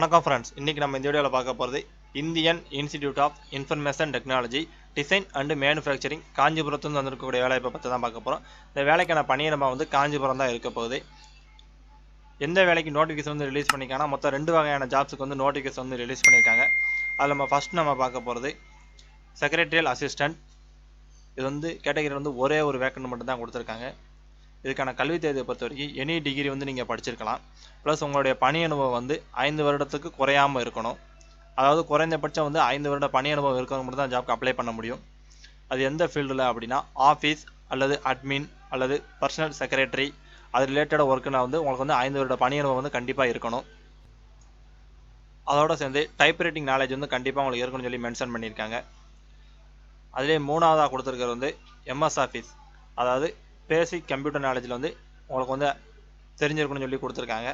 வணக்கம் ஃப்ரெண்ட்ஸ், இன்றைக்கி நம்ம இந்த வீடியோவில் பார்க்க போகிறது Indian Institute of Information Technology Design and Manufacturing காஞ்சிபுரத்துலேருந்து வந்திருக்கக்கூடிய வேலையை பற்றி தான் பார்க்க போகிறோம். இந்த வேலைக்கான பணியிடமாக வந்து காஞ்சிபுரம் தான் இருக்க போகுது. எந்த வேலைக்கு நோட்டிஃபிகேஷன் வந்து ரிலீஸ் பண்ணியிருக்காங்கன்னா மொத்தம் 2 வகையான ஜாப்ஸுக்கு வந்து நோட்டிஃபிகேஷன் வந்து ரிலீஸ் பண்ணியிருக்காங்க. அதில் நம்ம பார்க்க போகிறது செக்ரட்டரியல் அசிஸ்டன்ட். இது வந்து கேட்டகரி வந்து ஒரே ஒரு வேக்கன்ட் மட்டும் தான் கொடுத்துருக்காங்க. இதுக்கான கல்வி தேதியை பொறுத்த வரைக்கும் எனி டிகிரி வந்து நீங்கள் படிச்சிருக்கலாம். ப்ளஸ் உங்களுடைய பணி அனுபவம் வந்து 5 வருடத்துக்கு குறையாமல் இருக்கணும். அதாவது குறைந்தபட்சம் வந்து 5 வருட பணி அனுபவம் இருக்கவங்க மட்டும் தான் ஜாப்க்கு அப்ளை பண்ண முடியும். அது எந்த ஃபீல்டில் அப்படின்னா ஆஃபீஸ் அல்லது அட்மின் அல்லது பர்சனல் செக்ரட்டரி அது ரிலேட்டட் ஒர்க்குனா வந்து உங்களுக்கு வந்து 5 வருட பணி அனுபவம் வந்து கண்டிப்பாக இருக்கணும். அதோடு சேர்ந்து டைப் ரைட்டிங் நாலேஜ் வந்து கண்டிப்பாக உங்களுக்கு இருக்குன்னு சொல்லி மென்ஷன் பண்ணியிருக்காங்க. அதிலே 3ஆவதாக கொடுத்துருக்கிறது வந்து எம்எஸ் ஆஃபீஸ், அதாவது பேசிக் கம்ப்யூட்டர் நாலேஜில் வந்து உங்களுக்கு வந்து தெரிஞ்சிருக்குன்னு சொல்லி கொடுத்துருக்காங்க.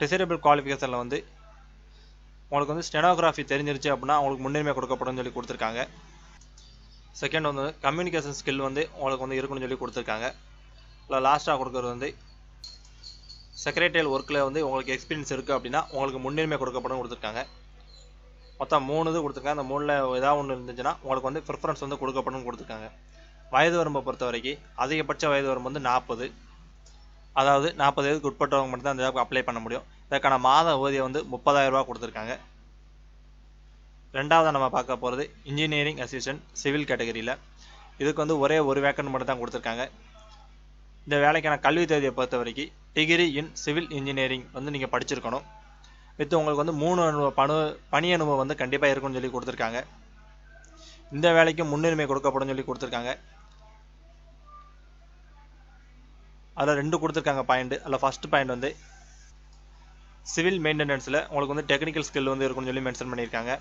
டிசைரபிள் குவாலிஃபிகேஷனில் வந்து உங்களுக்கு வந்து ஸ்டெனோகிராஃபி தெரிஞ்சிருச்சு அப்படின்னா உங்களுக்கு முன்னுரிமை கொடுக்கப்படும் சொல்லி கொடுத்துருக்காங்க. செகண்ட் வந்து கம்யூனிகேஷன் ஸ்கில் வந்து உங்களுக்கு வந்து இருக்குன்னு சொல்லி கொடுத்துருக்காங்க. இல்லை லாஸ்ட்டாக கொடுக்குறது வந்து செக்ரட்டரியல் ஒர்க்கில் வந்து உங்களுக்கு எக்ஸ்பீரியன்ஸ் இருக்குது அப்படின்னா உங்களுக்கு முன்னுரிமை கொடுக்கப்படும் கொடுத்துருக்காங்க. மொத்தம் 3 இது கொடுத்துருக்காங்க. அந்த 3ல் ஏதாவது ஒன்று இருந்துச்சுன்னா உங்களுக்கு வந்து ப்ரிஃபரன்ஸ் வந்து கொடுக்கப்படும் கொடுத்துருக்காங்க. வயது வரம்பை பொறுத்த வரைக்கும் அதிகபட்ச வயது வரம்பு வந்து 40. அதாவது 40 வயதுக்கு உட்பட்டவங்க மட்டும் தான் அந்த ஜாப்க்கு அப்ளை பண்ண முடியும். இதற்கான மாத ஊதியம் வந்து 30,000 ரூபா கொடுத்துருக்காங்க. ரெண்டாவது நம்ம பார்க்க போகிறது இன்ஜினியரிங் அசிஸ்டன்ட் சிவில் கேட்டகரியில். இதுக்கு வந்து ஒரே ஒரு வேக்கன்ட் மட்டும் தான் கொடுத்துருக்காங்க. இந்த வேலைக்கான கல்வி தேதியை பொறுத்த வரைக்கும் டிகிரி இன் சிவில் இன்ஜினியரிங் வந்து நீங்கள் படிச்சிருக்கணும். வித்து உங்களுக்கு வந்து 3 பணி அனுபவம் வந்து கண்டிப்பாக இருக்குன்னு சொல்லி கொடுத்துருக்காங்க. இந்த வேலைக்கு முன்னுரிமை கொடுக்கப்படும் சொல்லி கொடுத்துருக்காங்க. அதில் 2 கொடுத்துருக்காங்க பாயிண்ட். அதில் ஃபஸ்ட் பாயிண்ட் வந்து சிவில் மெயின்டெனன்ஸில் உங்களுக்கு வந்து டெக்னிக்கல் ஸ்கில் வந்து இருக்குன்னு சொல்லி மென்ஷன் பண்ணியிருக்காங்க.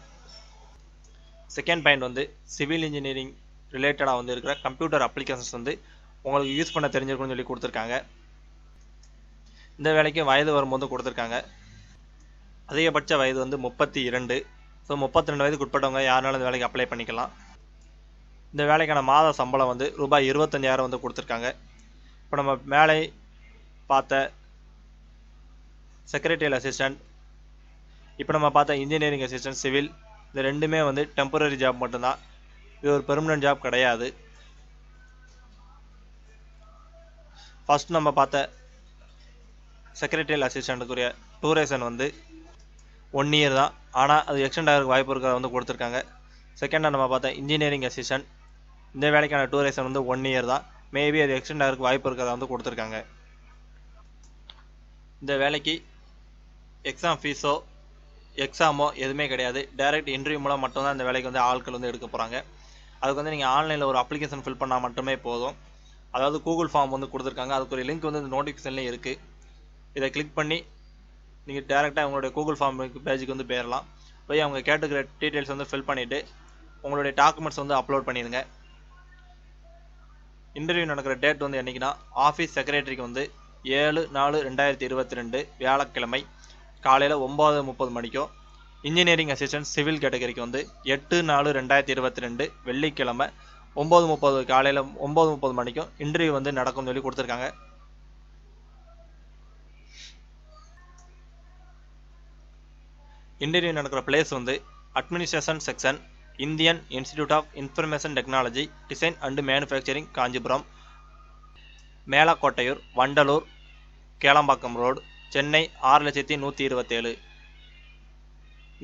செகண்ட் பாயிண்ட் வந்து சிவில் இன்ஜினியரிங் ரிலேட்டடாக வந்து இருக்கிற கம்ப்யூட்டர் அப்ளிகேஷன்ஸ் வந்து உங்களுக்கு யூஸ் பண்ண தெரிஞ்சிருக்குன்னு சொல்லி கொடுத்துருக்காங்க. இந்த வேலைக்கு வயது வரும்போது கொடுத்துருக்காங்க. அதிகபட்ச வயது வந்து 32. ஸோ 32 வயதுக்கு உட்பட்டவங்க யாருனாலும் இந்த வேலைக்கு அப்ளை பண்ணிக்கலாம். இந்த வேலைக்கான மாத சம்பளம் வந்து ரூபாய் 25,000 வந்து கொடுத்துருக்காங்க. இப்போ நம்ம மேலே பார்த்த செக்ரட்டரியல் அசிஸ்டன்ட், இப்போ நம்ம பார்த்த இன்ஜினியரிங் அசிஸ்டன்ட் சிவில், இந்த ரெண்டுமே வந்து டெம்பரரி ஜாப் மட்டும்தான். இது ஒரு பெர்மனன்ட் ஜாப் கிடையாது. ஃபர்ஸ்ட் நம்ம பார்த்த செக்ரட்டரியல் அசிஸ்டண்ட்டுக்குரிய டூரேஷன் வந்து 1 இயர் தான். ஆனால் அது எக்ஸ்டெண்ட் ஆகிறதுக்கு வாய்ப்பு இருக்கிறத வந்து கொடுத்துருக்காங்க. செகண்டாக நம்ம பார்த்தா இன்ஜினியரிங் அசிஸ்டன்ட், இந்த வேலைக்கான டூரேஷன் வந்து 1 இயர் தான். மேபி அது எக்ஸ்டெண்ட் ஆகிறதுக்கு வாய்ப்பு இருக்கிறத வந்து கொடுத்துருக்காங்க. இந்த வேலைக்கு எக்ஸாம் ஃபீஸோ எக்ஸாமோ எதுவுமே கிடையாது. டைரக்ட் இன்டர்வியூ மூலம் மட்டும்தான் இந்த வேலைக்கு வந்து ஆட்கள் வந்து எடுக்க போகிறாங்க. அதுக்கு வந்து நீங்கள் ஆன்லைனில் ஒரு அப்ளிகேஷன் ஃபில் பண்ணால் மட்டுமே போதும். அதாவது கூகுள் ஃபார்ம் வந்து கொடுத்துருக்காங்க. அதுக்கு ஒரு லிங்க் வந்து இந்த நோட்டிஃபிகேஷன்லேயே இருக்குது. இதை கிளிக் பண்ணி நீங்கள் டேரெக்டாக உங்களுடைய கூகுள் ஃபார்ம் பேஜுக்கு வந்து போயிடலாம். போய் அவங்க கேட்டுக்கிற டீட்டெயில்ஸ் வந்து ஃபில் பண்ணிவிட்டு உங்களுடைய டாக்குமெண்ட்ஸ் வந்து அப்லோட் பண்ணிடுங்க. இன்டர்வியூ நடக்கிற டேட் வந்து என்றைக்குன்னா ஆஃபீஸ் செக்ரட்டரிக்கு வந்து 7/4/2022 வியாழக்கிழமை காலையில் 9:30 மணிக்கும், இன்ஜினியரிங் அசிஸ்டன்ட் சிவில் கேட்டகரிக்கு வந்து 8/4/2022 வெள்ளிக்கிழமை 9:30 காலையில் 9:30 மணிக்கும் இன்டர்வியூ வந்து நடக்கும்னு சொல்லி கொடுத்துருக்காங்க. இன்டர்வியூ நடக்கிற பிளேஸ் வந்து administration section, Indian Institute of Information Technology Design and Manufacturing Kanchipuram, Melakottaiyur, Vandalur, Kelambakkam road, Chennai 6,127.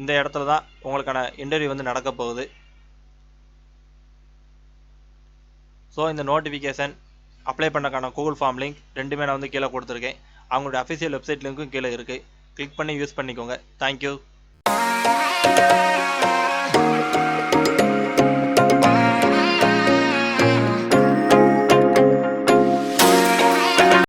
இந்த இடத்துல தான் உங்களுக்கான இன்டர்வியூ வந்து நடக்க போகுது. ஸோ இந்த நோட்டிஃபிகேஷன் அப்ளை பண்ணக்கான கூகுள் ஃபார்ம் லிங்க் ரெண்டுமே நான் வந்து கீழே கொடுத்துருக்கேன். அவங்களுடைய அஃபிஷியல் வெப்சைட் லிங்க்கும் கீழே இருக்குது. கிளிக் பண்ணி யூஸ் பண்ணிக்கோங்க. தேங்க்யூ.